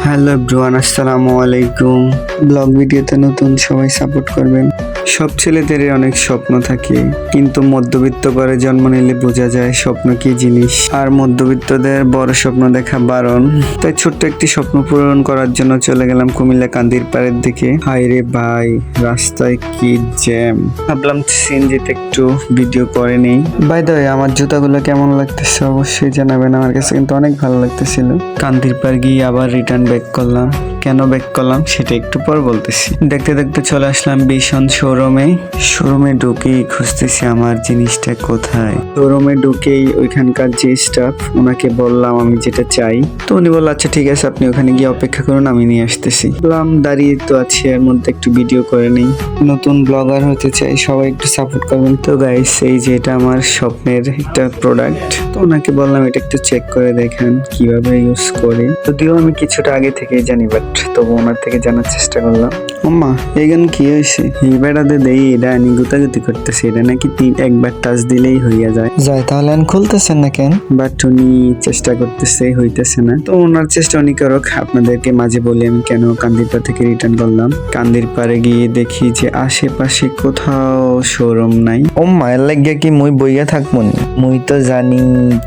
Hello everyone, আসসালামু আলাইকুম। Blog ভিডিওতে নতুন, সবাই সাপোর্ট করবেন। সব ছেলেদেরই অনেক স্বপ্ন থাকে, কিন্তু মধ্যবিত্ত ঘরে জন্ম নিলে বোঝা যায় স্বপ্ন কি জিনিস। আর মধ্যবিত্তদের বড় স্বপ্ন দেখা বারণ। তাই ছোট্ট একটি স্বপ্ন পূরণ করার জন্য চলে গেলাম কুমিল্লা কান্দির পাড়ের দিকে। হাই রে ভাই, রাস্তায় কি জ্যাম। ভাবলাম সিএনজিতে একটু ভিডিও করে নেই। বাই দ্য ওয়ে, আমার জুতাগুলো কেমন লাগতেছে অবশ্যই জানাবেন। আমার কাছে কিন্তু অনেক ভালো লাগতেছিল। কান্দির পাড় গিয়ে আবার রিটার্ন ব্যাক করলাম। কেন ব্যাক করলাম সেটা একটু পর বলতেছি। দেখতে দেখতে চলে আসলাম বিশন শোরুমে ঢুকেই খুঁজতেছি আমার জিনিসটা কোথায়। শোরুমে ঢুকেই ওইখানকার যে স্টাফ, ওনাকে বললাম আমি যেটা চাই। তো উনি বলল আচ্ছা ঠিক আছে, আপনি ওখানে গিয়ে অপেক্ষা করুন, আমি নিয়ে আসতেছি। বললাম দাঁড়িয়ে তো আছি, এর মধ্যে একটু ভিডিও করে নেই। নতুন ব্লগার হতে চাই, সবাই একটু সাপোর্ট করবেন। তো গাইস, এই যে এটা আমার স্বপ্নের একটা প্রোডাক্ট। তো ওনাকে বললাম এটা একটু চেক করে দেখেন কিভাবে ইউজ করে। যদিও আমি কিছুটা আগে থেকেই জানি, বাট তবু ওনার থেকে জানার চেষ্টা করলাম। আম্মা এই গান কি হয়েছে? এই বেড়াতে দেই এটা আনি গুতাগুতি করতেছে, এটা নাকি একবার টাচ দিলেই হইয়া যায়। তাহলে খুলতেছেন না কেন? বাট উনি চেষ্টা করতেছে, হইতেছে না। তো ওনার চেষ্টা উনি করুক, আপনাদেরকে মাঝে বলি আমি কেন কান্দিরপাড় থেকে রিটার্ন করলাম। কান্দির পাড়ে গিয়ে দেখি যে আশেপাশে কোথাও শোরুম নাই। ও মায়ের লাগিয়া কি মুই বইয়া থাকবো নি? মুই তো জানি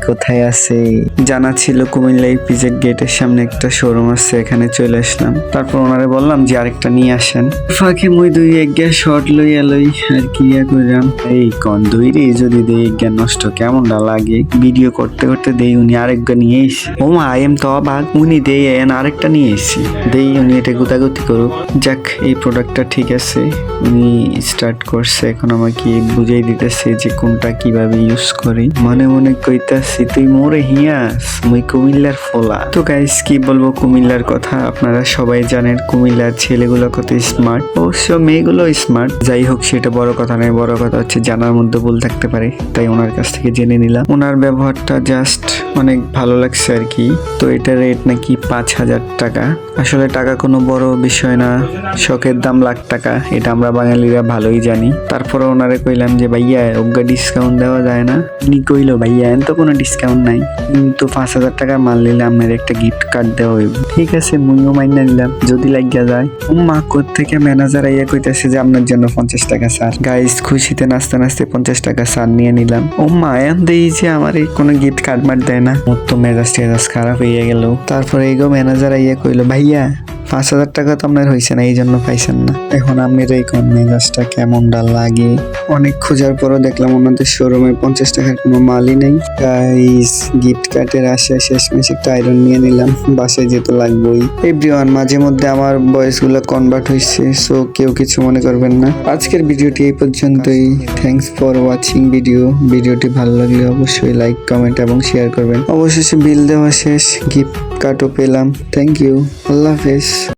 কোথায় আছে। জানা ছিল কুমিল্লা ইপিজেড গেটের সামনে একটা শোরুম আছে, এখানে চলে আসলাম। তারপর ওনারে বললাম যে আরেকটা নিয়ে আসেন। ফাঁকে মুই দুই এক গিয়া শর্ট লইয়া আর কি কইরাম। এই কন দুই রে যদি দেই জ্ঞান নষ্ট কেমনটা লাগে। ভিডিও করতে করতে দেই উনি আরেকটা নিয়ে এসে। ও মা আই এম তো অবাক, উনি দেই আরেকটা নিয়ে এসে। দেই উনি এটা গুতাগুতি করুক। যাক, এই প্রোডাক্টটা ঠিক আছে, উনি স্টার্ট করছে। এখন আমাকে বুঝাই দিতেছে যে কোনটা কিভাবে ইউজ করি। মনে মনে কইতাছি তুই মোরে হিয়াস, মুই কুমিল্লার ফোলা। তো গাইস কি বলবো কুমিল্লার কথা, আপনারা সবাই জানেন কুমিল্লার ছেলেগুলো কত স্মার্ট, অবশ্য মেয়েগুলো স্মার্ট। যাই হোক, সেটা বড় কথা নয়, বড় কথা হচ্ছে জানার মধ্যে ভুল থাকতে পারে, তাই ওনার কাছ থেকে জেনে নিলাম। ওনার ব্যবহারটা জাস্ট অনেক ভালো লাগছে আর কি। তো এটার রেট নাকি 5,000 টাকা। আসলে টাকা কোনো বড় বিষয় না, শখের দাম লাখ টাকা, এটা আমরা বাঙালিরা ভালোই জানি। তারপরে ওনারে কইলাম যে ভাইয়া ওগা ডিসকাউন্ট দেওয়া যায় না? উনি কইলো ভাইয়া এন তো কোনো ডিসকাউন্ট নাই, কিন্তু 5,000 টাকা মাল নিলে আপনার একটা গিফট কার্ড দেওয়া হইব। ঠিক আছে, মুইও মাইনা নিলাম যদি লাগিয়া যায়। মা থেকে ম্যানেজার আইয়া কইতেছে যে আপনার জন্য 50 টাকা স্যার। গাইস খুশিতে নাচতে নাচতে 50 টাকা স্যার নিয়ে নিলাম। এন দেই যে আমার কোনো গিফট কার্ড মার্ড দেয় না। মোর তো মেজাজ খারাপ হইয়া গেল। তারপরে এইগো ম্যানেজার আইয়া কইলো ভাইয়া 5,000 টাকা তো আপনার হয়েছে না, এই জন্য পাইছেন না। এখন আপনার এই কোন মেজাজটা কেমনটা লাগে। অনেক খোঁজার পরও দেখলাম ওনাদের শোরুমে 50 টাকার কোনো মালই নেই। গাইস গিফট কার্ডের আশায় শেষমেশ একটা আয়রন নিয়ে নিলাম, বাসায় যেতে লাগবেই। এভরিওয়ান, মাঝে মধ্যে আমার ভয়েস গুলো কনভার্ট হয়েছে, সো কেউ কিছু মনে করবেন না। আজকের ভিডিওটি এই পর্যন্তই। থ্যাংকস ফর ওয়াচিং ভিডিওটি ভালো লাগলে অবশ্যই লাইক, কমেন্ট এবং শেয়ার করবেন। অবশেষে বিল দেওয়া শেষ, গিফট কার্ডও পেলাম। থ্যাংক ইউ, আল্লাহ হাফেজ।